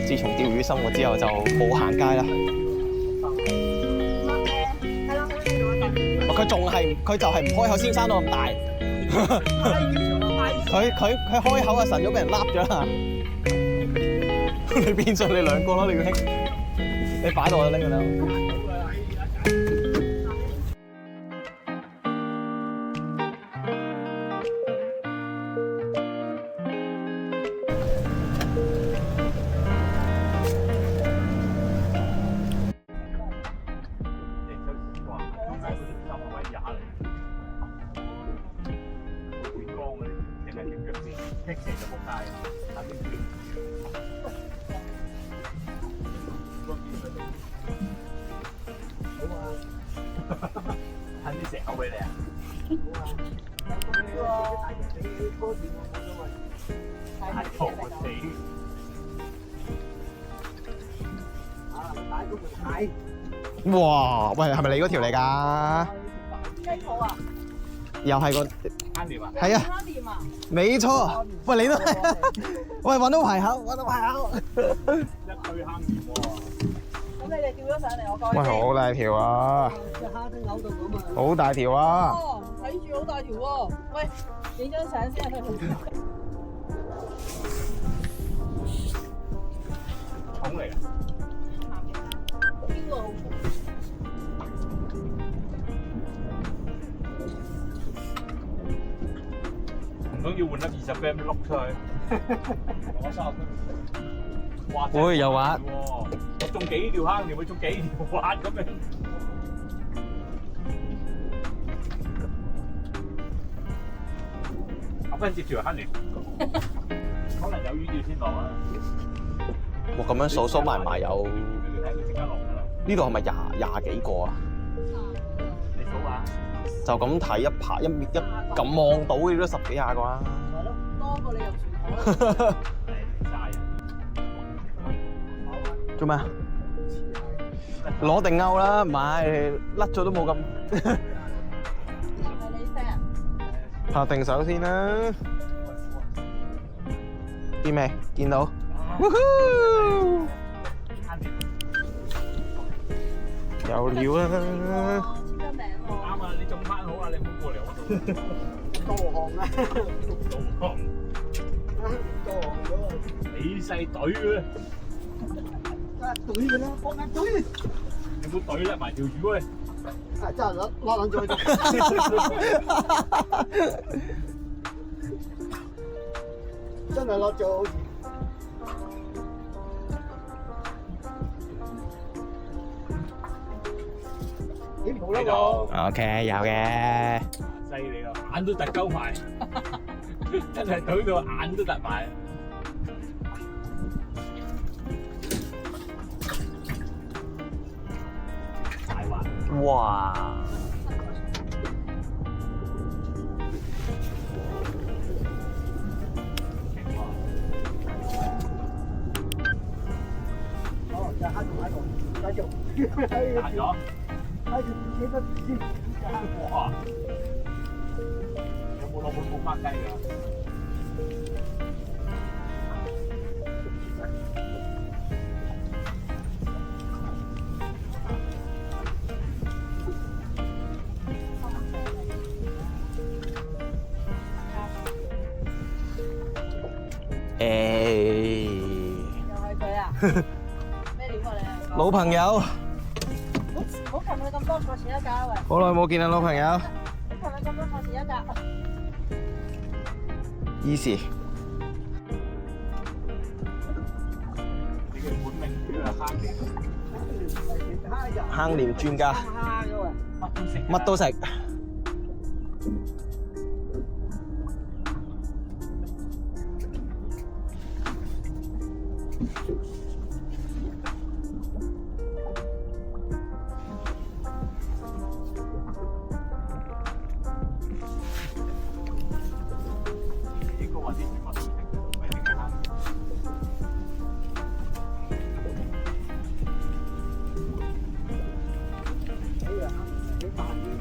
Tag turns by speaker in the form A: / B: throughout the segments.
A: 自從釣魚生活之後就冇行街啦。佢就係唔開口先生到咁大。佢開口啊，神咗俾人笠咗啦。你變相你兩個咯，你個兄，你擺到我拎佢啦。
B: 慳啲石口俾你啊！太嘈死！
A: 哇！喂，係咪你嗰條嚟㗎？
C: 雞泡啊！
A: 又係個
B: 慳掂啊！
A: 係啊，
C: 蝦店啊！
A: 冇錯。喂，你都係。喂，揾到牌口，揾到牌口。
B: 一堆慳掂喎！
C: 咁你哋叫咗上嚟，我講。
A: 喂，好大條啊！
C: 隻蝦都嘔到咁啊！
A: 好大條啊！
C: 哦，睇住好大條喎！喂，影張相先啊！
B: 重嚟㗎！
C: 邊個？
B: 唔通要換粒20 gram 碌出去？我收。哇！
A: 會有滑。
B: 我中幾條坑，你會中幾條滑咁樣？阿芬接條坑嚟，可能有魚釣先落啊！
A: 哇，咁樣數埋埋有
B: 睇佢即刻落㗎啦！
A: 呢度係咪廿幾個啊？
B: 你數下。
A: 就咁睇一排一咁望到嘅都10幾廿個啦。
C: 係咯，多過你入船河。
A: 做咩啊？攞定鈎啦，唔係甩咗都冇咁。
C: 係你 set
A: 拍定手先啦。見未？見到？有料啦！
C: 簽咗名喎。
B: 啱啊！你種翻好啊！你唔好過嚟我度。
C: 導航啊！
B: 導航。
C: 導航咗啊！
B: 你細隊嘅。
C: 懟嘅啦，放眼懟。
B: 你冇懟甩埋條魚喂！
C: 啊，真係攞撚咗佢。真係攞咗好似。點冇啦我
A: ？OK，有嘅。
B: 犀利啊！眼都突鳩埋，真係懟到眼都突埋。
A: 哇！
C: 哦，隻蝦仲喺度，繼續。
B: 彈咗。
C: 喺度幾多先？
B: 哇！有冇落去冇翻雞㗎？
C: 又係佢啊？咩料啊你？
A: 老朋友，
C: 唔好擒佢咁多，坐前一格喂。
A: 好耐冇見啦，老朋友。
C: 唔好擒佢咁多，坐前一格。
A: Easy。
B: 你嘅本命魚係蝦嚟。
A: 坑鯰專家。
C: 蝦嘅喎。
A: 乜都食。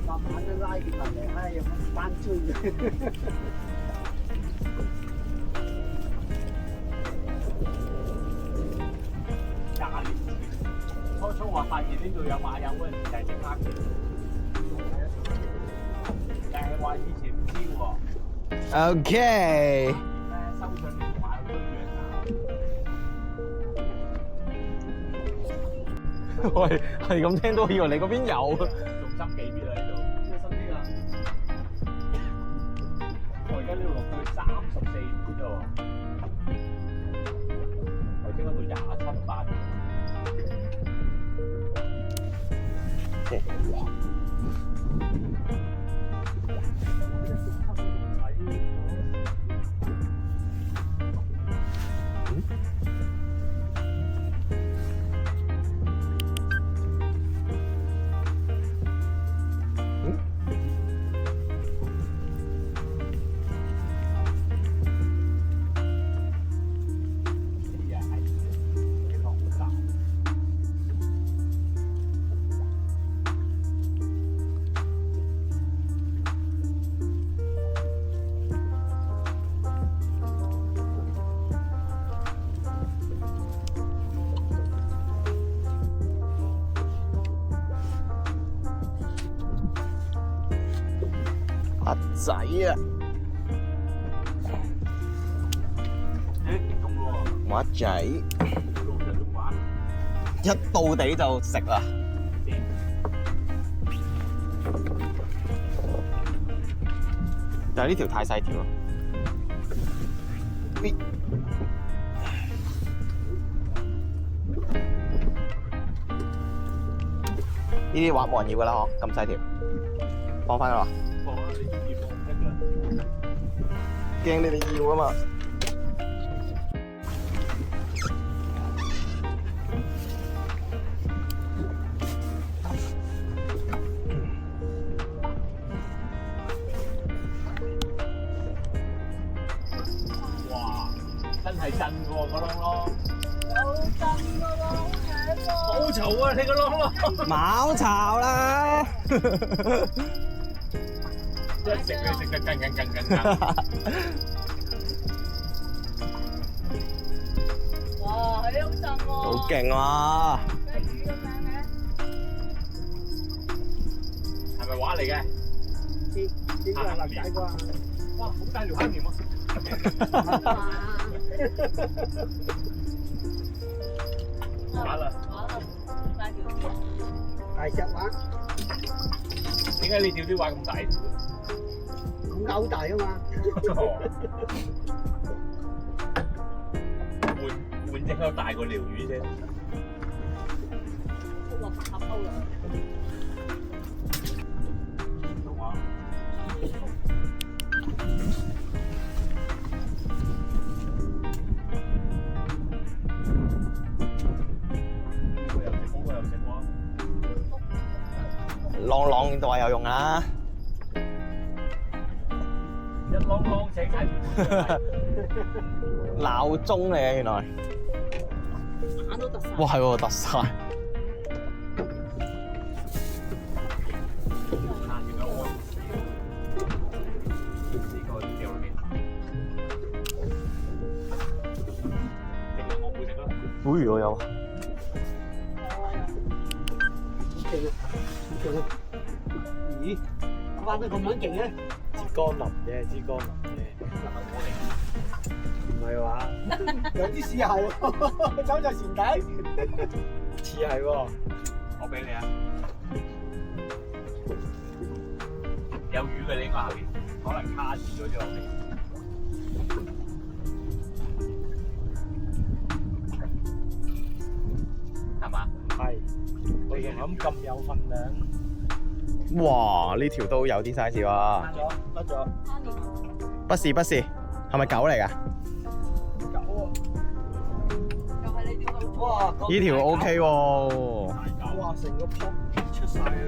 D: 慢慢都拉佢埋嚟，睇下有冇單追嘅。
B: 廿年前，初話發現呢度有馬友嗰陣時就係整黑嘅，但係話以前唔知喎。
A: OK。
B: 收上面馬友都
A: 喂，係咁聽到以為你嗰邊有。
B: 仲深幾邊啊？呢度咩深啲啊？我而家呢度落到去34邊啫喎，頭先嗰度27、8。
A: 阿仔啊！馬仔，一到地就食啦。但係呢條太細條啦。呢啲話冇人要㗎啦，嗬，咁細條，放翻㗎啦。
B: 放啦，你中意放得啦。
A: 驚你哋要啊嘛。
B: 哇！真係震㗎喎，個窿窿。
C: 有震㗎喎，
B: 好嘈啊！你個窿窿。
A: 冇嘈啦。
B: 一食你食得更。
C: 哇，係好震喎！
A: 好勁啊！
C: 咩魚咁樣嘅？
B: 係咪話嚟嘅？
D: 應該係臘仔啩？
B: 哇！好大條蝦條啊！話啦，
C: 大條魚。
D: 大隻話，
B: 點解你釣啲話咁大條？
D: 咁勾大啊嘛！
B: 換隻勾大過條魚啫。
C: 落合歐啦！
B: 動畫。
A: 啷啷都話有用啊！
B: 一啷啷醒晒。
A: 鬧鐘嚟嘅原來。
C: 眼都突晒。
A: 哇，係喎，突晒。古魚我有。
D: 咦？玩得咁樣勁咧？
E: 支江林啫，支江林啫。唔係話，
D: 有啲似係喎，走在船底。
E: 似係喎。
B: 我俾你啊！有魚嘅，你應該後邊可能卡住咗之後邊。係嘛？
E: 係。我仲諗咁有份量。
A: 哇！呢條都有啲 size 喎。
E: 甩咗。
A: 不是，係咪狗嚟㗎？
E: 狗喎。
C: 又係你釣到。
D: 哇！
A: 呢條 OK 喎。
E: 哇！成個泡出晒去。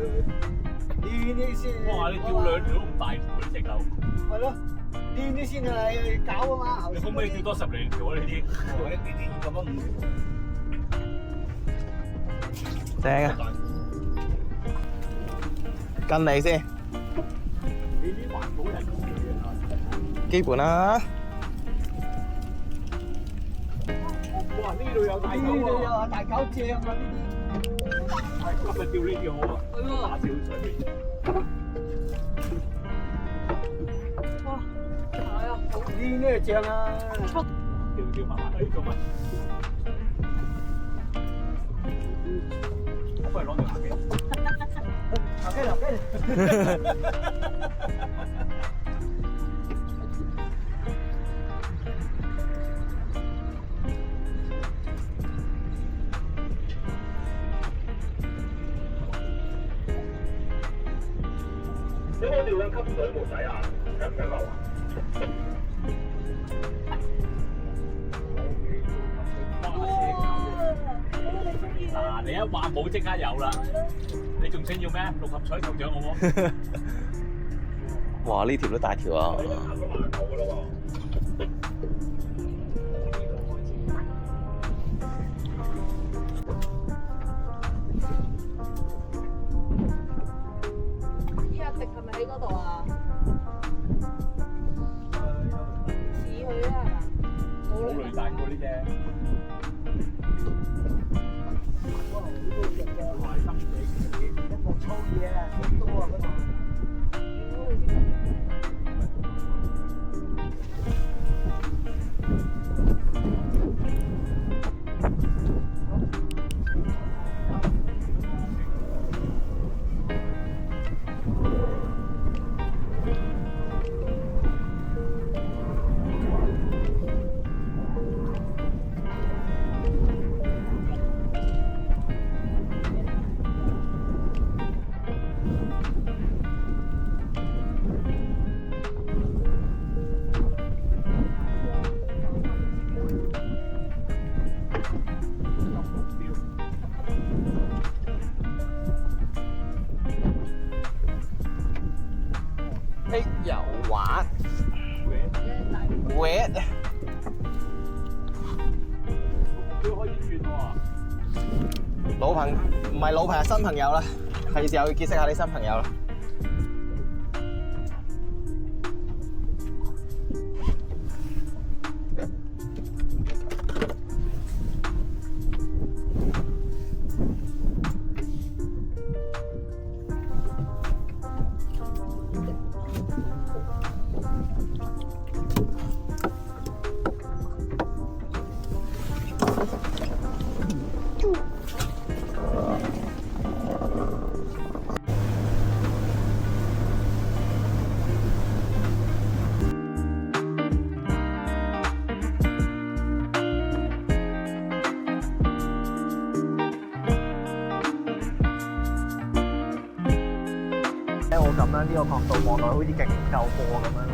D: 呢先。
B: 哇！你釣兩條都咁大條呢隻狗。
D: 係咯，呢先係搞啊嘛。
B: 你可唔可以釣多10零條啊？呢啲？
D: 呢啲咁樣唔
A: 正啊！跟你先，
B: 你啲環保人士啊！
A: 基本啦。
B: 哇！呢度有大狗喎，
D: 啊，大狗正啊呢
B: 係今日釣呢啲好啊，打少水。
C: 哇，係啊，好
D: 啲，呢個正啊。
B: 釣慢慢，做乜？我不如攞條牙嘅。
D: 留雞。
B: 你我釣緊吸水冇使啊？使唔使流啊？嗱，你一話冇即刻有啦，你仲想要咩？六合彩頭獎好冇？
A: 哇！呢條都大條啊！
C: 依阿迪係咪喺嗰度啊？似佢啊，係嘛？
B: 冇雷大過呢隻。
D: 粗嘢啊，咁多啊嗰度。
A: 哎，有玩 ，wet，
B: 都可以轉喎。
A: 老朋唔係老朋友，新朋友啦，係時候要結識下啲新朋友啦。我咁樣呢個角度望落去好似勁唔夠貨咁樣咯。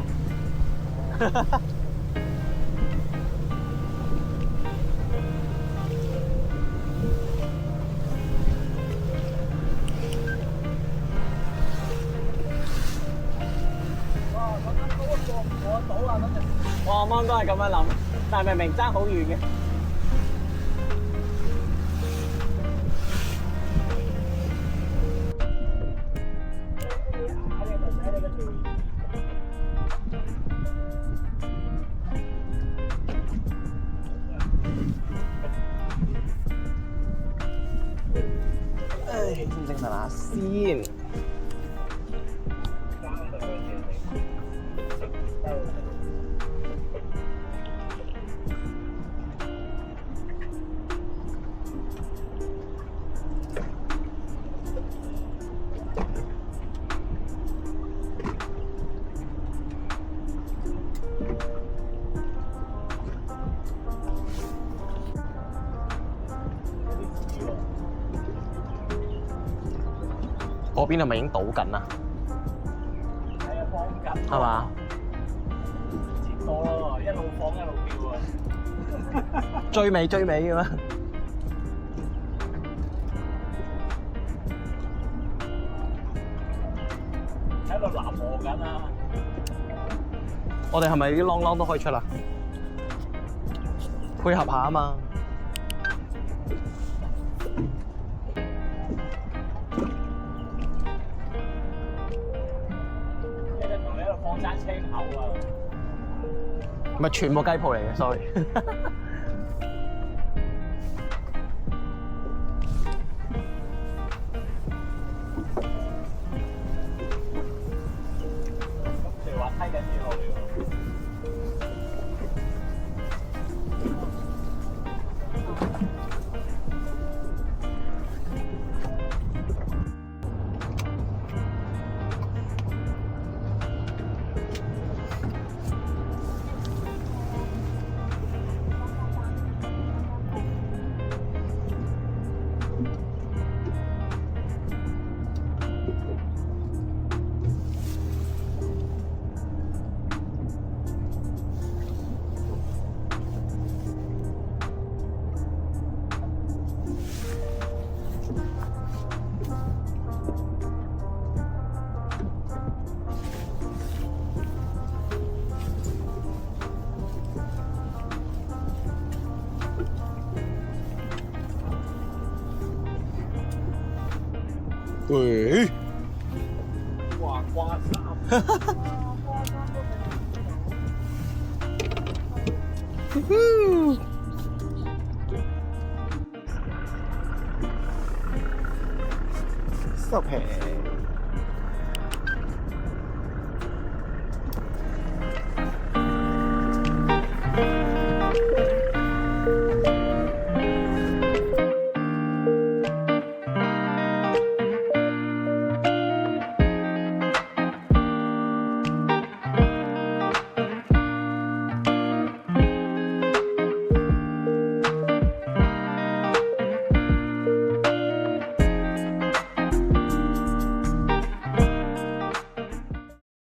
A: 我啱啱都係咁樣諗，但係明明爭好遠嘅。唉，整下先。嗰邊係咪已經倒緊啊？
B: 係啊，放緊。
A: 係嘛？
B: 接多咯，一路放一路釣啊！
A: 追尾嘅咩？
B: 喺度南磨緊啊！
A: 我哋係咪啲啷啷都可以出啦？配合下啊嘛！
E: 山青口啊！
A: 唔係全部雞鋪嚟嘅，sorry。
E: 譬如話梯緊啲落嚟喎。
A: 喂，
E: 哇！瓜衫。
A: 收皮。